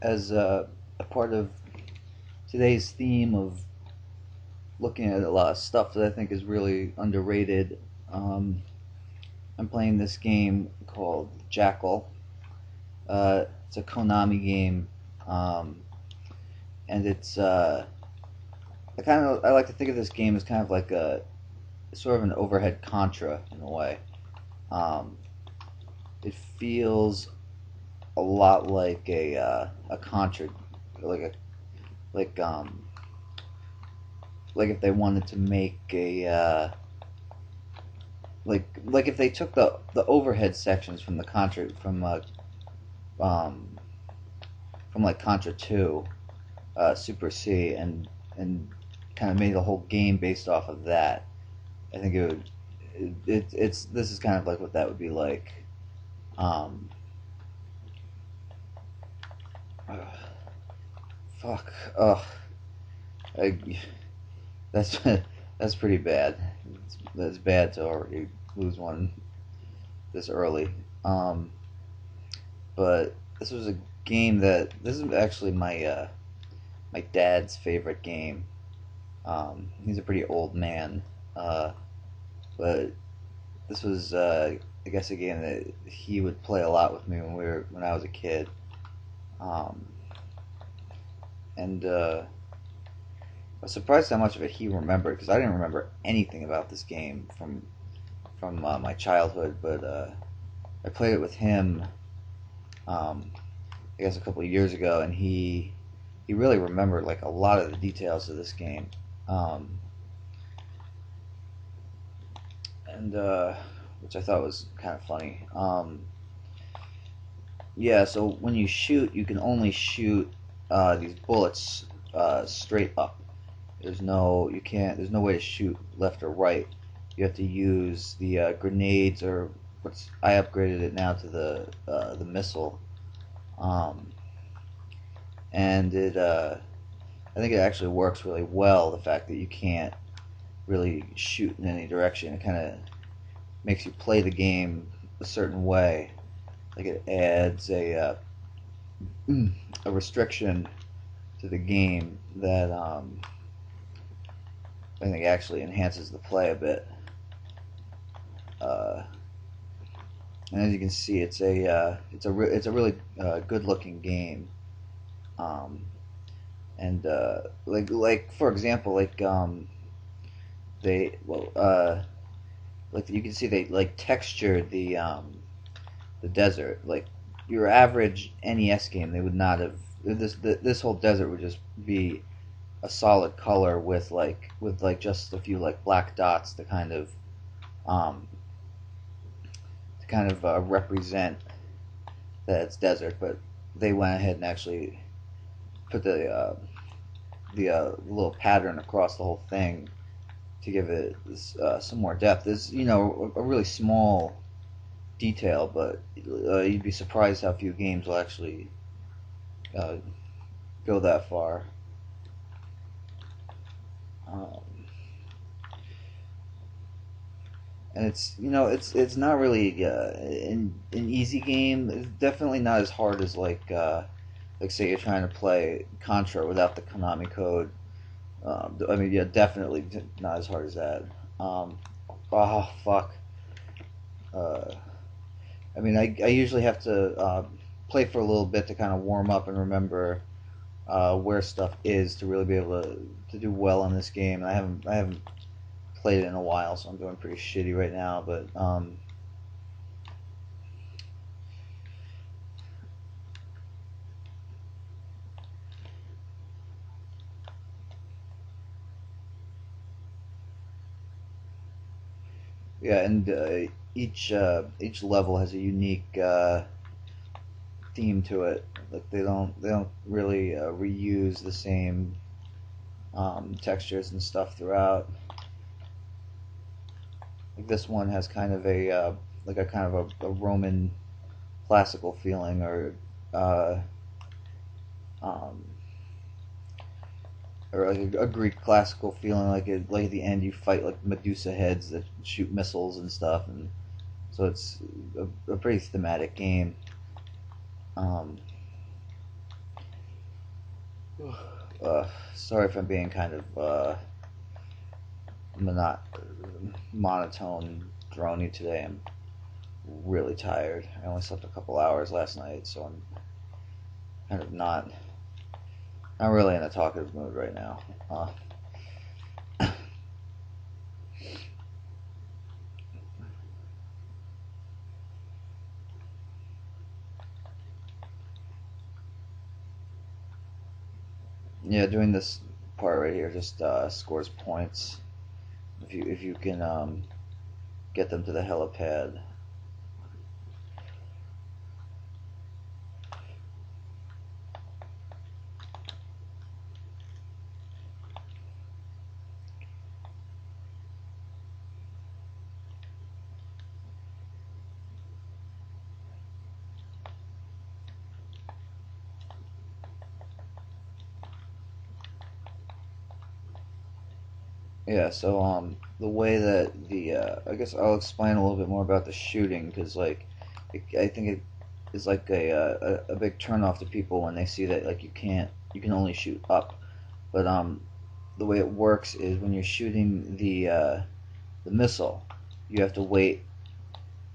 as a part of today's theme of looking at a lot of stuff that I think is really underrated. Um, I'm playing this game called Jackal. It's a Konami game, um, and I like to think of this game as kind of like a sort of an overhead Contra in a way. Um, it feels a lot like a Contra, like a like um like if they wanted to make a like if they took the overhead sections from the Contra um from like Contra 2 Super C and kind of made the whole game based off of that. I think it would it's this is kind of like what that would be like. Um, uh, fuck. Oh, I, that's that's pretty bad. That's bad to already lose one this early. Um, but this was a game that this is actually my dad's favorite game. He's a pretty old man, uh, but this was I guess a game that he would play a lot with me when I was a kid. Um, and I was surprised how much of it he remembered because I didn't remember anything about this game from my childhood. But I played it with him, um, I guess a couple of years ago, and he really remembered like a lot of the details of this game. Um, and Which I thought was kind of funny. Yeah, so when you shoot, you can only shoot these bullets straight up. There's no way to shoot left or right. You have to use the grenades, or what's I upgraded it now to the missile, um, and I think it actually works really well. The fact that you can't really shoot in any direction, it kind of makes you play the game a certain way. Like it adds a restriction to the game that I think actually enhances the play a bit. Uh, and as you can see, it's a really good looking game. Um, and like for example, they well like you can see they like textured the desert. Like your average NES game, they would not have this whole desert would just be a solid color with like just a few like black dots um, to kind of represent that it's desert. But they went ahead and actually put the little pattern across the whole thing to give it some more depth. Is a really small detail, but you'd be surprised how few games will actually uh, go that far. Um, and it's not really an easy game. It's definitely not as hard as like say you're trying to play Contra without the Konami code. I mean, yeah, definitely not as hard as that. Um, oh fuck. Uh, I mean, I usually have to play for a little bit to kind of warm up and remember where stuff is to really be able to do well in this game. And I haven't played it in a while, so I'm doing pretty shitty right now. But yeah, and each level has a unique theme to it. Like they don't really reuse the same textures and stuff throughout. Like this one has kind of a kind of a Roman classical feeling, uh, um, or like a Greek classical feeling. Like at the end you fight like Medusa heads that shoot missiles and stuff, and so it's a pretty thematic game. Um, Sorry if I'm being kind of monotone, drony today. I'm really tired. I only slept a couple hours last night, so I'm kind of not really in a talkative mood right now. Yeah, doing this part right here just scores points if you can get them to the helipad. Yeah, so the way that I guess I'll explain a little bit more about the shooting because I think it is like a big turnoff to people when they see that like you can only shoot up, but the way it works is when you're shooting the missile, you have to wait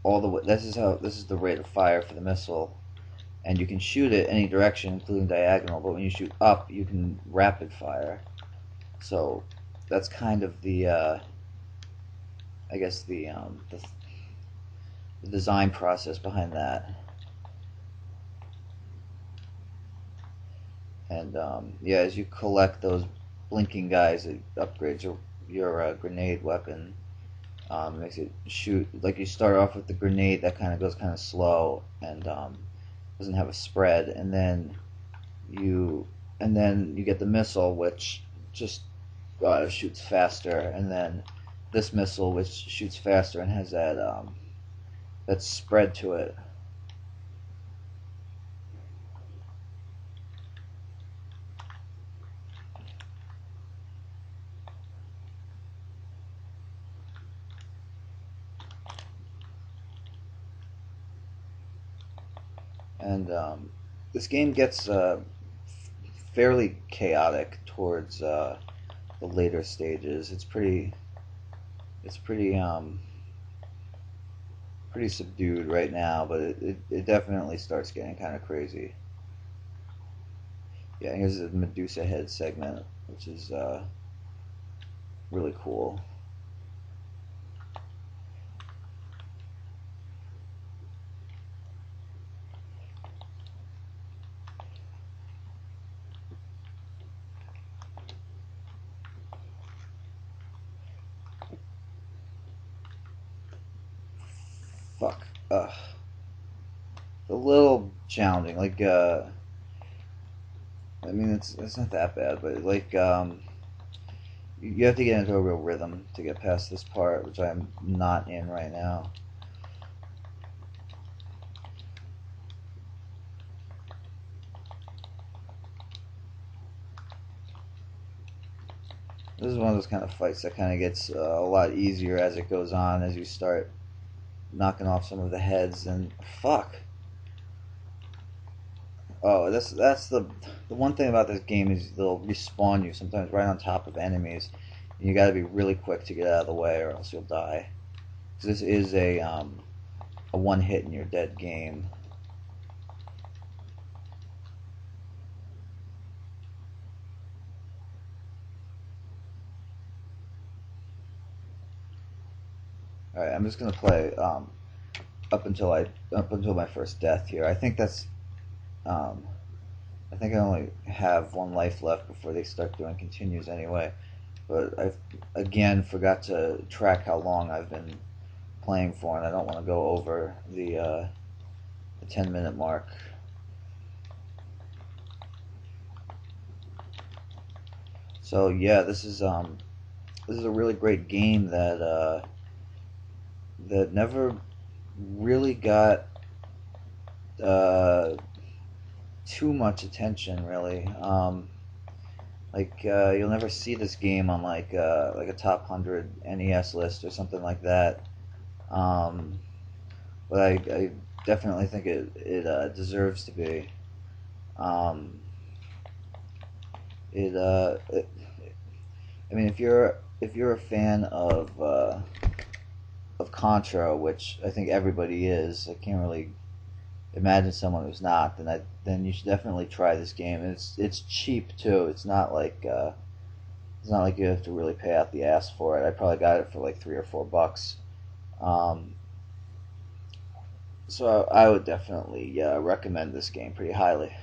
all the way. This is the rate of fire for the missile, and you can shoot it any direction, including diagonal. But when you shoot up, you can rapid fire. So that's kind of I guess the design process behind that. And yeah, as you collect those blinking guys, it upgrades your grenade weapon. Makes it shoot like you start off with the grenade that kind of goes kind of slow and doesn't have a spread, you and then you get the missile which just shoots faster, and then this missile which shoots faster and has that spread to it. And this game gets fairly chaotic towards the later stages. It's pretty subdued right now, but it definitely starts getting kind of crazy. Yeah, here's the Medusa head segment, which is really cool. Fuck. A little challenging. I mean, it's not that bad, but you have to get into a real rhythm to get past this part, which I'm not in right now. This is one of those kind of fights that kind of gets a lot easier as it goes on, as you start knocking off some of the heads. And fuck. Oh, that's the one thing about this game is they'll respawn you sometimes right on top of enemies. And you got to be really quick to get out of the way, or else you'll die. 'Cause this is a one hit and you're dead game. All right, I'm just gonna play up until my first death here. Um, I think I only have one life left before they start doing continues anyway. But I again forgot to track how long I've been playing for, and I don't want to go over the 10-minute mark. So yeah, this is a really great game that never really got uh, too much attention, really. You'll never see this game on like a top 100 NES list or something like that. Um, but I definitely think it deserves to be. Um, I mean, if you're a fan of Contra, which I think everybody is, I can't really imagine someone who's not. Then you should definitely try this game. And it's cheap too. It's not like you have to really pay out the ass for it. I probably got it for like $3 or $4. Um, so I would definitely recommend this game pretty highly.